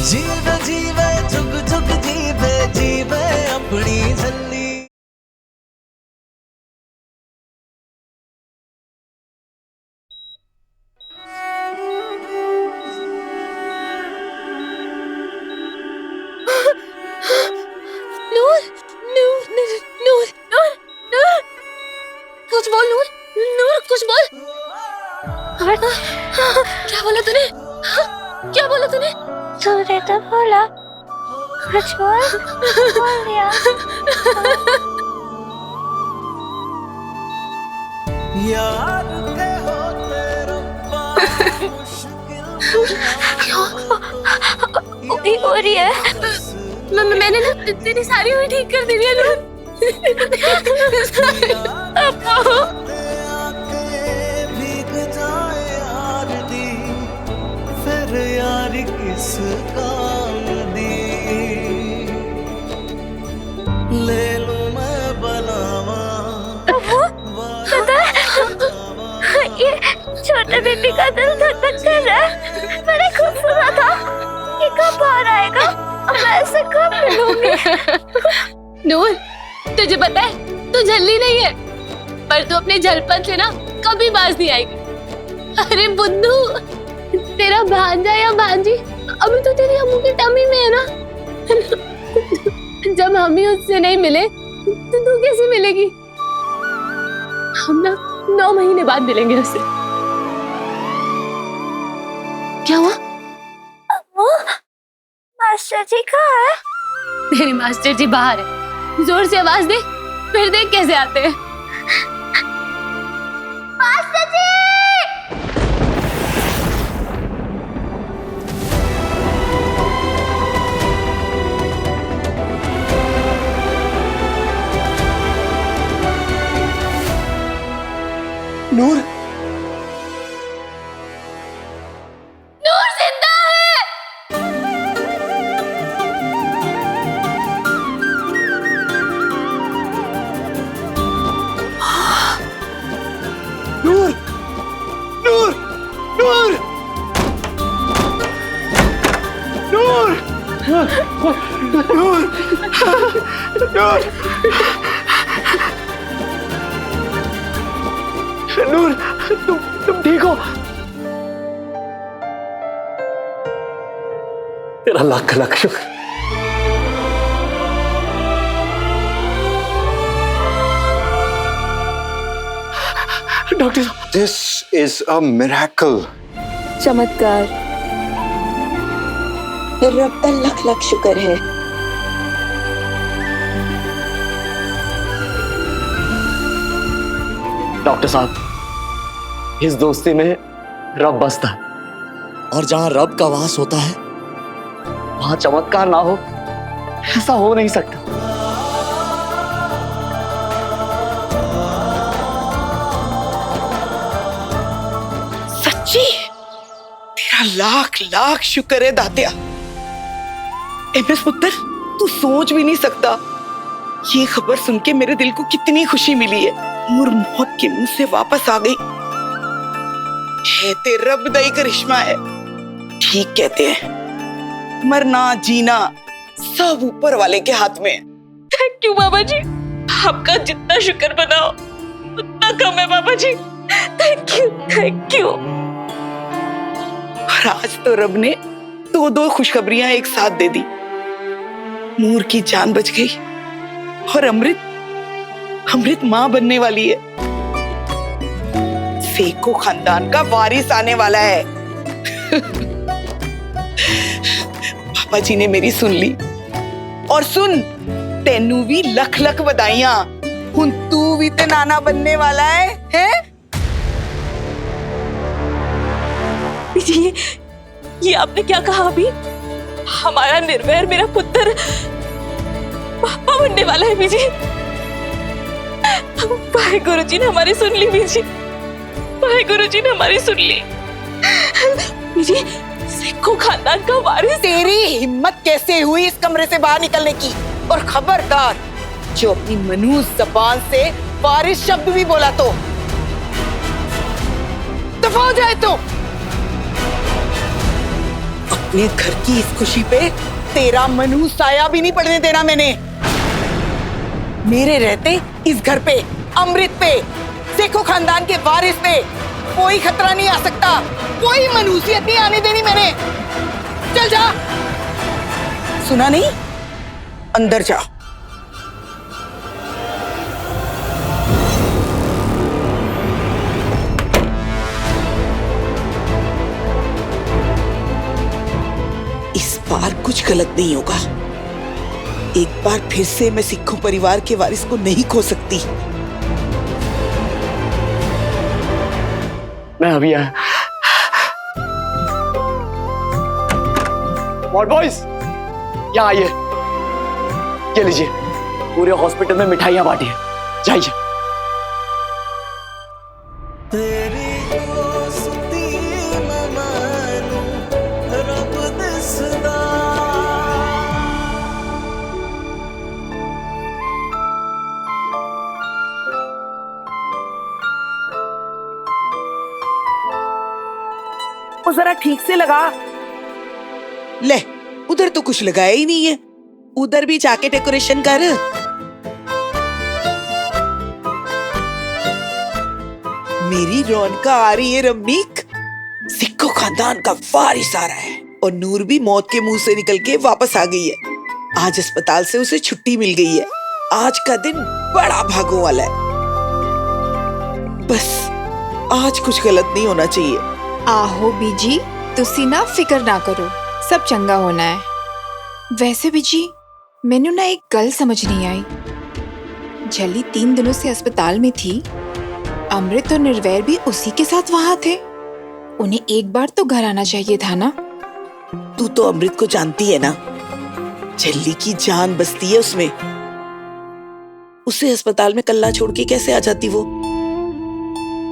जीवे जीवे झुक झुक जीवे जीवे अपनी झल्ली। नूर नूर नूर नूर नूर कुछ बोल नूर नूर कुछ बोल। क्या बोला तूने? क्या बोला तूने? तूने तो बोला कुछ बोल दिया। यार के होते रब्बा मुश्किल उल्टी हो रही है। मैंने ना तेरी सारी हुई ठीक कर दी है नूर। भीग जाए यार दी फिर यार किस काम दी। ले लूं मैं बनावा ये छोटे बेबी का दिल धक धक कर रहा है। मैंने खुद सुना था ये कब बाहर आएगा। अब मैं इससे कब मिलूंगी। नूर तुझे पता है तू झल्ली नहीं है, पर तू अपने झलपन से ना कभी बाज नहीं आएगी। अरे बुद्धू, तेरा भांजा या भांजी अभी तो तेरी अम्मू की टमी में है ना। जब हम ही उससे नहीं मिले तो तू कैसे मिलेगी? हम ना 9 महीने बाद मिलेंगे उससे। क्या हुआ? मास्टर जी कहाँ है? मेरे मास्टर जी बाहर है। जोर से आवाज दे, फिर देख कैसे आते हैं। मास्टर जी! नूर नूर जिंदा है। नूर नूर नूर नूर नूर नूर नूर तुम ठीक हो? तेरा लाख लाख शुक्र। डॉक्टर साहब, This is a miracle. चमत्कार। रब का लख लख शुक्र है। डॉक्टर साहब, इस दोस्ती में रब बसता है, और जहां रब का वास होता है वहां चमत्कार ना हो ऐसा हो नहीं सकता। सच्ची? तेरा लाख लाख शुक्र है दातिया। एमएस पुत्र, तू सोच भी नहीं सकता ये खबर सुन के मेरे दिल को कितनी खुशी मिली है। नूर मौत के मुंह से वापस आ गई। कहते रब दई करिश्मा है। ठीक कहते हैं, मरना जीना सब ऊपर वाले के हाथ में है। थैंक यू बाबा जी, आपका जितना शुक्र बनाओ उतना कम है Baba ji. Thank you thank you. और आज तो रब ने दो खुशखबरियां एक साथ दे दी। नूर की जान बच गई और अमृत मां बनने वाली है। सेको खानदान का वारिस आने वाला है। पापा जी ने मेरी सुन ली। और सुन, तेनू भी लख लख बधाइयां। हुन तू भी ते नाना बनने वाला है, हैं? ये आपने क्या कहा अभी? हमारा निर्वैर मेरा पुत्र पापा बनने वाला है बीजी। भाई गुरुजी ने हमारी सुन ली बीजी। भाई गुरुजी ने हमारी सुन ली। बीजी, सिखों खानदान का वारिस। तेरी हिम्मत कैसे हुई इस कमरे से बाहर निकलने की? और खबरदार, जो अपनी मनुष्य जबान से वारिस शब्द भी बोला तो दफा हो जाए तो। अपने घर की इस खुशी पे तेरा मनहू साया भी नहीं पड़ने देना मैंने। मेरे रहते इस घर पे, अमृत पे, सेखों खानदान के वारिस पे कोई खतरा नहीं आ सकता, कोई मनहूसियत नहीं आने देनी मैंने। चल जा, सुना नहीं? अंदर जा। इस बार कुछ गलत नहीं होगा। एक बार फिर से मैं सिखों परिवार के वारिस को नहीं खो सकती। मैं अभी आया। वॉर्ड बॉयज, यहाँ आइए। ये लीजिए, पूरे हॉस्पिटल में मिठाइयां बांटिए। जाइए। तेरी दोस्ती मैं मानूं, रब दसदा। वो जरा ठीक से लगा। ले, उधर तो कुछ लगाया ही नहीं है, उधर भी जाके डेकोरेशन कर। मेरी रौनका आ रही है रमनीक। सिखों खानदान का वारिस आ रहा है और नूर भी मौत के मुंह से निकल के वापस आ गई है। आज अस्पताल से उसे छुट्टी मिल गई है। आज का दिन बड़ा भागों वाला है। बस आज कुछ गलत नहीं होना चाहिए। आहो बीजी, तुसी ना फिक्र ना करो, सब चंगा होना है। वैसे बीजी, मैनू ना एक गल समझ नहीं आई। झल्ली 3 दिनों से अस्पताल में थी, अमृत और निर्वैर भी उसी के साथ वहां थे। उन्हें एक बार तो घर आना चाहिए था ना। तू तो अमृत को जानती है ना, झल्ली की जान बसती है उसमें। उसे अस्पताल में कल्ला छोड़ के कैसे आ जाती वो?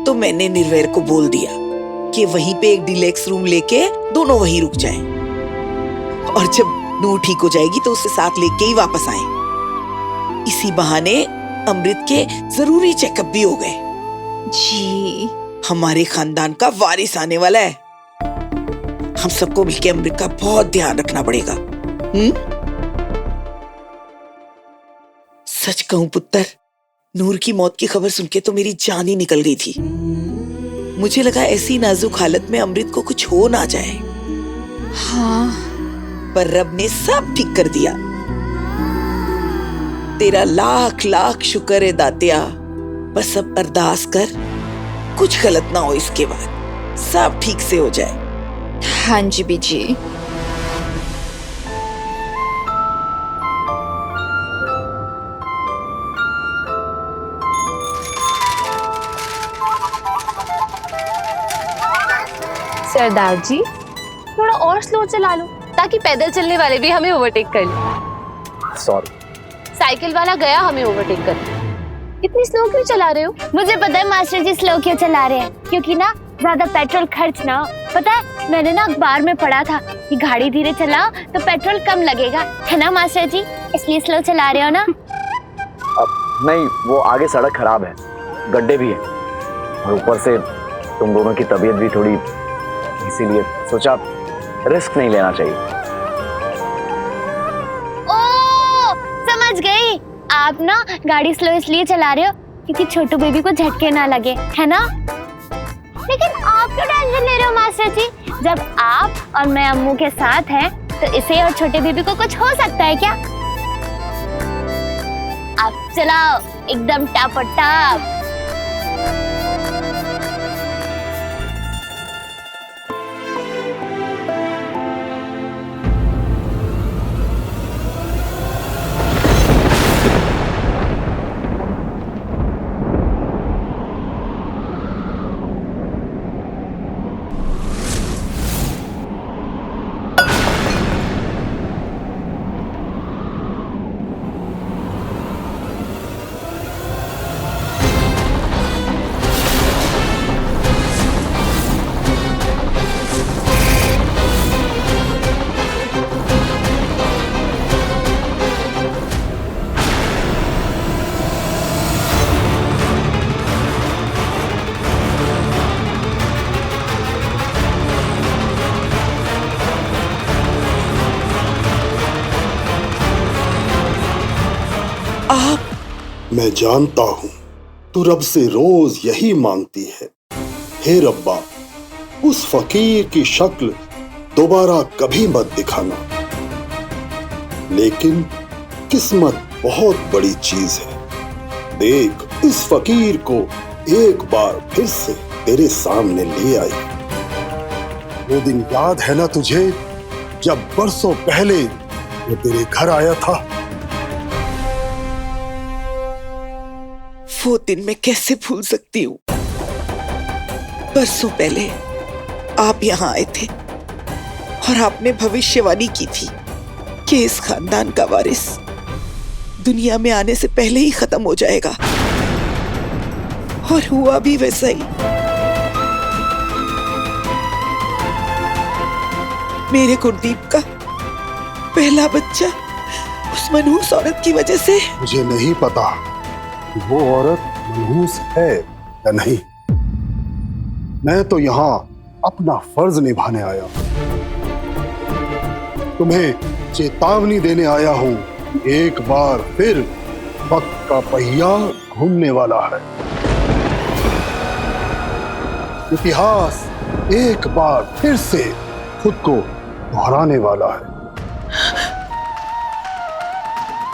तो मैंने निर्वैर को बोल दिया कि वहीं पे एक डिलेक्स रूम लेके दोनों वहीं रुक जाएं और जब नूर ठीक हो जाएगी तो उसे साथ लेके ही वापस आए। इसी बहाने अमृत के जरूरी चेकअप भी हो गए। जी, हमारे खानदान का वारिस आने वाला है। हम सबको मिलकर अमृत का बहुत ध्यान रखना पड़ेगा। सच कहूं पुत्र, नूर की मौत की खबर सुन के तो मेरी जान ही निकल गई थी। मुझे लगा ऐसी नाजुक हालत में अमृत को कुछ हो ना जाए। हाँ, पर रब ने सब ठीक कर दिया। तेरा लाख लाख शुक्र है दातिया। बस अब अरदास कर, कुछ गलत ना हो, इसके बाद सब ठीक से हो जाए। हाँ जी बीजी। सरदार जी, थोड़ा और स्लो चला लो ताकि पैदल चलने वाले भी हमें ओवरटेक कर लें। सॉरी। साइकिल वाला गया हमें ओवरटेक कर। इतनी स्लो क्यों चला रहे हो? मुझे पता है मास्टर जी स्लो क्यों चला रहे हैं, क्योंकि ना ज्यादा पेट्रोल खर्च ना हो। पता है, मैंने ना अखबार में पढ़ा था कि गाड़ी धीरे चलाओ तो पेट्रोल कम लगेगा, है ना मास्टर जी? इसलिए स्लो चला रहे हो ना? नहीं, वो आगे सड़क खराब है, गड्ढे भी है और ऊपर से तुम दोनों की तबीयत भी थोड़ी, इसीलिए सोचा रिस्क नहीं लेना चाहिए। ओ, समझ गई। आप ना गाड़ी स्लो इसलिए चला रहे हो क्योंकि छोटू बेबी को झटके ना लगे, है ना? लेकिन आप क्यों टेंशन ले रहे हो मास्टर जी? जब आप और मैं अम्मू के साथ हैं तो इसे और छोटे बेबी को कुछ हो सकता है क्या? आप चलाओ एकदम टाप-टाप। आप? मैं जानता हूं तू रब से रोज यही मांगती है, हे रब्बा उस फकीर की शक्ल दोबारा कभी मत दिखाना। लेकिन किस्मत बहुत बड़ी चीज है। देख, इस फकीर को एक बार फिर से तेरे सामने ले आई। वो दिन याद है ना तुझे, जब बरसों पहले वो तेरे घर आया था? वो दिन मैं कैसे भूल सकती हूँ। बरसों पहले आप यहाँ आए थे और आपने भविष्यवाणी की थी कि इस खानदान का वारिस दुनिया में आने से पहले ही खत्म हो जाएगा, और हुआ भी वैसा ही। मेरे गुरदीप का पहला बच्चा उस मनहूस औरत की वजह से। मुझे नहीं पता कि वो औरत मनहूस है या नहीं। मैं तो यहाँ अपना फर्ज निभाने आया हूं। तुम्हें चेतावनी देने आया हूं, एक बार फिर वक्त का पहिया घूमने वाला है। इतिहास एक बार फिर से खुद को दोहराने वाला है।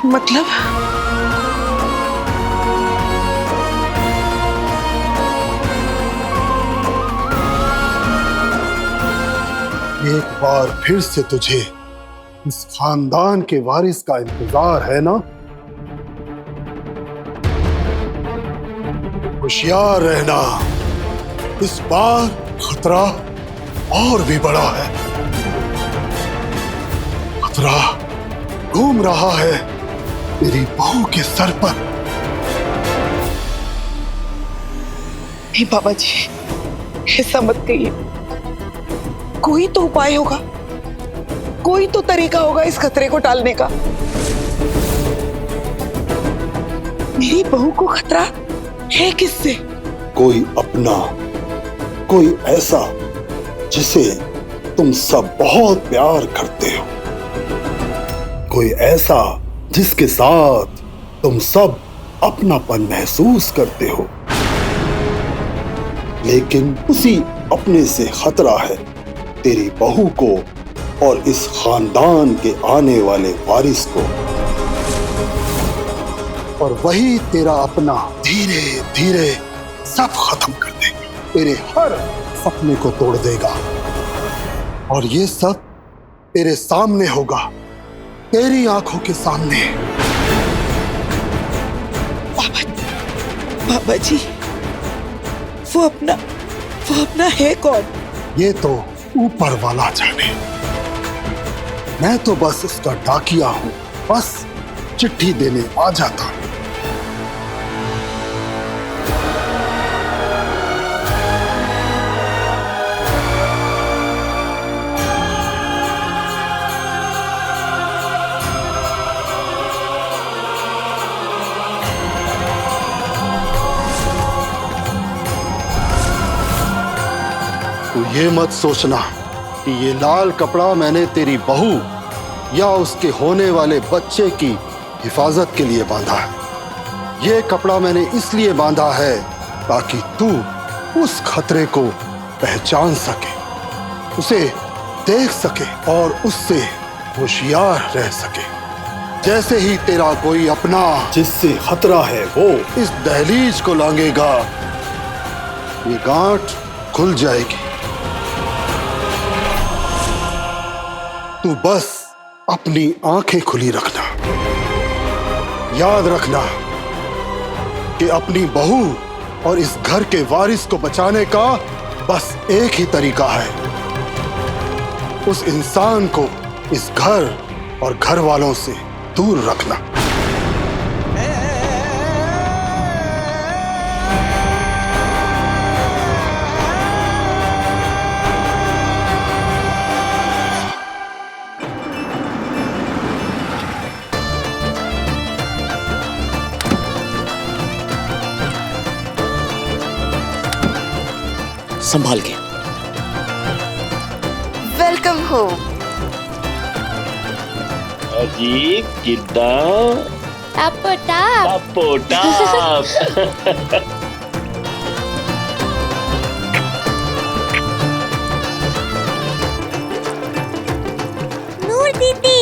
मतलब? एक बार फिर से तुझे इस खानदान के वारिस का इंतजार है ना? होशियार रहना, इस बार खतरा और भी बड़ा है। खतरा घूम रहा है तेरी बहू के सर पर। नहीं बाबा जी, ऐसा मत कहिए। कोई तो उपाय होगा, कोई तो तरीका होगा इस खतरे को टालने का। मेरी बहू को खतरा है किससे? कोई अपना, कोई ऐसा जिसे तुम सब बहुत प्यार करते हो, कोई ऐसा जिसके साथ तुम सब अपनापन महसूस करते हो। लेकिन उसी अपने से खतरा है तेरी बहू को और इस खानदान के आने वाले वारिस को। और वही तेरा अपना धीरे धीरे सब खत्म कर देगा, तेरे हर सपने को तोड़ देगा। और ये सब तेरे सामने होगा, तेरी आंखों के सामने। बाबा जी, वो अपना है कौन? ये तो ऊपर वाला जाने। मैं तो बस इसका डाकिया हूं, बस चिट्ठी देने आ जाता हूं। तू ये मत सोचना कि ये लाल कपड़ा मैंने तेरी बहू या उसके होने वाले बच्चे की हिफाजत के लिए बांधा है। ये कपड़ा मैंने इसलिए बांधा है ताकि तू उस खतरे को पहचान सके, उसे देख सके और उससे होशियार रह सके। जैसे ही तेरा कोई अपना जिससे खतरा है वो इस दहलीज को लांघेगा, ये गांठ खुल जाएगी। तू बस अपनी आंखें खुली रखना। याद रखना कि अपनी बहू और इस घर के वारिस को बचाने का बस एक ही तरीका है, उस इंसान को इस घर और घर वालों से दूर रखना। संभाल के। Welcome home. जी किदा टापो टाप। नूर दीदी।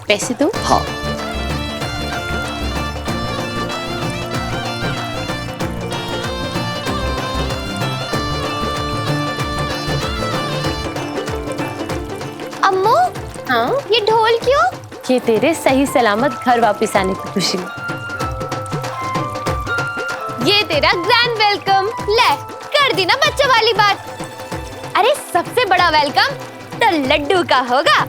पैसे दो। हाँ। अम्मू, हाँ, ये ढोल क्यों? ये तेरे सही सलामत घर वापस आने की खुशी में। ये तेरा ग्रैंड वेलकम। ले, कर दी ना बच्चों वाली बात। अरे सबसे बड़ा वेलकम तो लड्डू का होगा।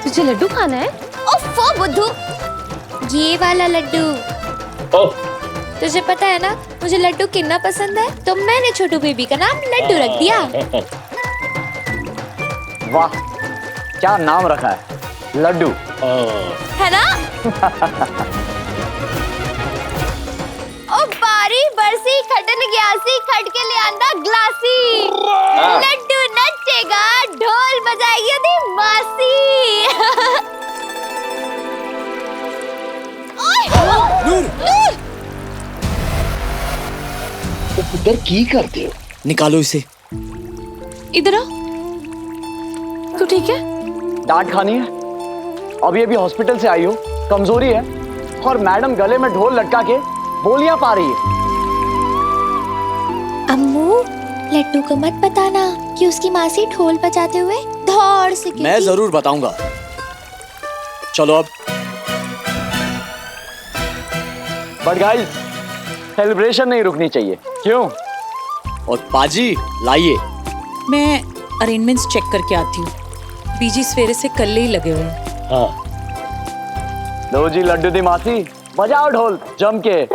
तुझे लड्डू खाना है? ओफो बुद्धू, ये वाला लड्डू। तुझे पता है ना मुझे लड्डू कितना पसंद है, तो मैंने छोटू बेबी का नाम लड्डू रख दिया। वाह, क्या नाम रखा है, लड्डू। है ना? ओ बारी बरसी खटन ग्यासी खट के ले आंदा ग्लासी। लड्डू नचेगा ढोल बजाएगी ओदी मासी। नूर, उधर की करते हो? निकालो इसे। इधर आ। तू ठीक है? डांट खानी है? अभी अभी हॉस्पिटल से आई हो, कमजोरी है, और मैडम गले में ढोल लटका के बोलियां पा रही है। अम्मू, लड्डू को मत बताना कि उसकी मासी ढोल बजाते हुए धौड़ से गिरी। मैं जरूर बताऊंगा। चलो अब। बट गाइस, सेलिब्रेशन नहीं रुकनी चाहिए। क्यों? और पाजी लाइए। मैं अरेंजमेंट्स चेक करके आती हूँ। बीजी सवेरे से कल्ले ही लगे हुए हैं। हाँ। लो जी लड्डू दी मासी, बजाओ ढोल जम के।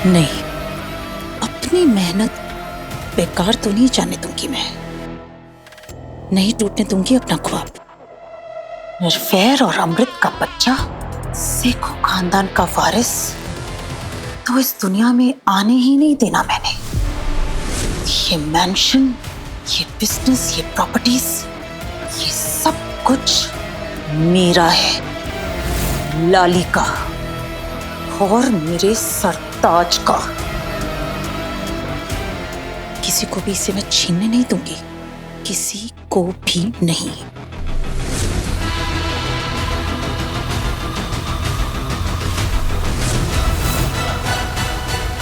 नहीं, अपनी मेहनत बेकार तो नहीं जाने दूंगी मैं। नहीं टूटने दूंगी अपना ख्वाब। निर्वैर और अमृत का बच्चा, सिख खानदान का वारिस तो इस दुनिया में आने ही नहीं देना मैंने। ये मैंशन, ये बिजनेस, ये प्रॉपर्टीज, ये सब कुछ मेरा है, लाली का और मेरे सरताज का। किसी को भी इसे मैं छीनने नहीं दूंगी, किसी को भी नहीं।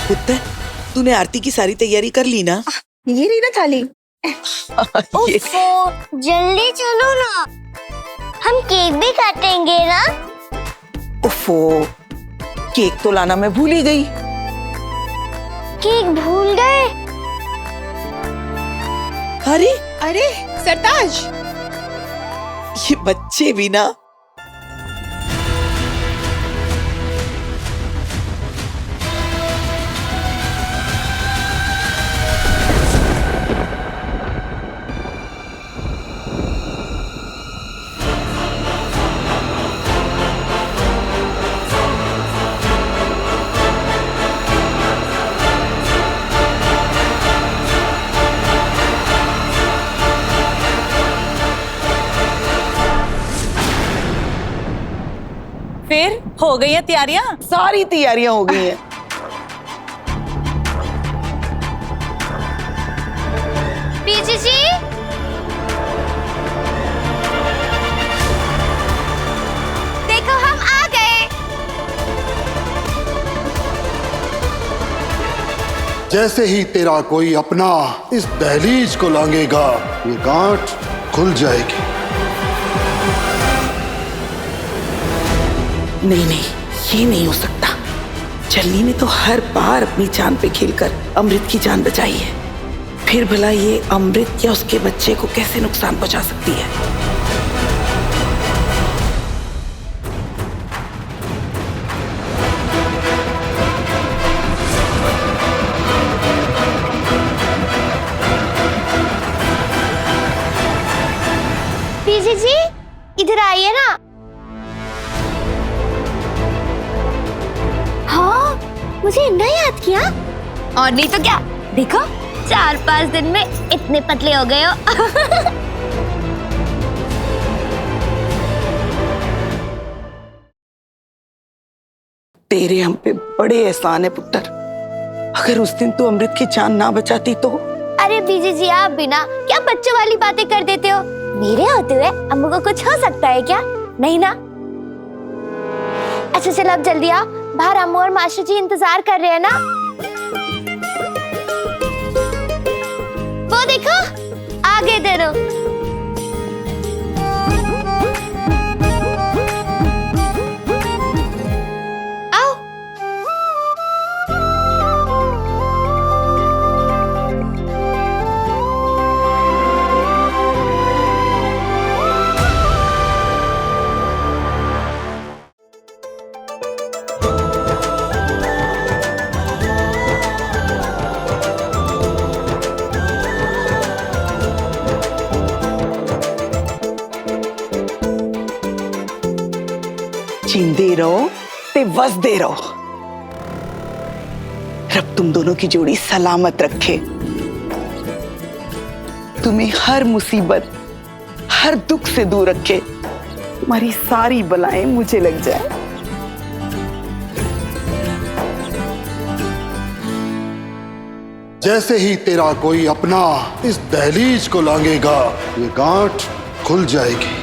पुत्र, तूने आरती की सारी तैयारी कर ली ना? ये रही ना थाली। ये जल्दी चलो ना, हम केक भी काटेंगे ना। ओफो, केक तो लाना मैं भूल ही गई। केक भूल गए? अरे अरे सरताज, ये बच्चे भी ना। फिर हो गई है तैयारियां? सारी तैयारियां हो गई हैं। बीजी जी, देखो हम आ गए। जैसे ही तेरा कोई अपना इस दहलीज को लांघेगा, ये गांठ खुल जाएगी। नहीं नहीं, ये नहीं हो सकता। झल्ली ने तो हर बार अपनी जान पे खेलकर अमृत की जान बचाई है। फिर भला ये अमृत या उसके बच्चे को कैसे नुकसान पहुंचा सकती है? बीजी जी इधर आइए ना। हाँ, मुझे इतना याद किया। और नहीं तो क्या, देखो 4-5 दिन में इतने पतले हो गए हो। तेरे हम पे बड़े एहसान है पुत्र। अगर उस दिन तू अमृत की जान ना बचाती तो। अरे बीजी जी आप भी ना क्या बच्चों वाली बातें कर देते हो। मेरे होते हुए अम्मू को कुछ हो सकता है क्या? नहीं ना। अच्छा चलो अब जल्दी आओ, बाहर अम्मू और मास्टर जी इंतजार कर रहे हैं ना। वो देखो आ गए दोनों। आओ। जींदे रहो ते वसदे रहो। रब तुम दोनों की जोड़ी सलामत रखे, तुम्हें हर मुसीबत हर दुख से दूर रखे, तुम्हारी सारी बलाएं मुझे लग जाए। जैसे ही तेरा कोई अपना इस दहलीज को लांघेगा, ये गांठ खुल जाएगी।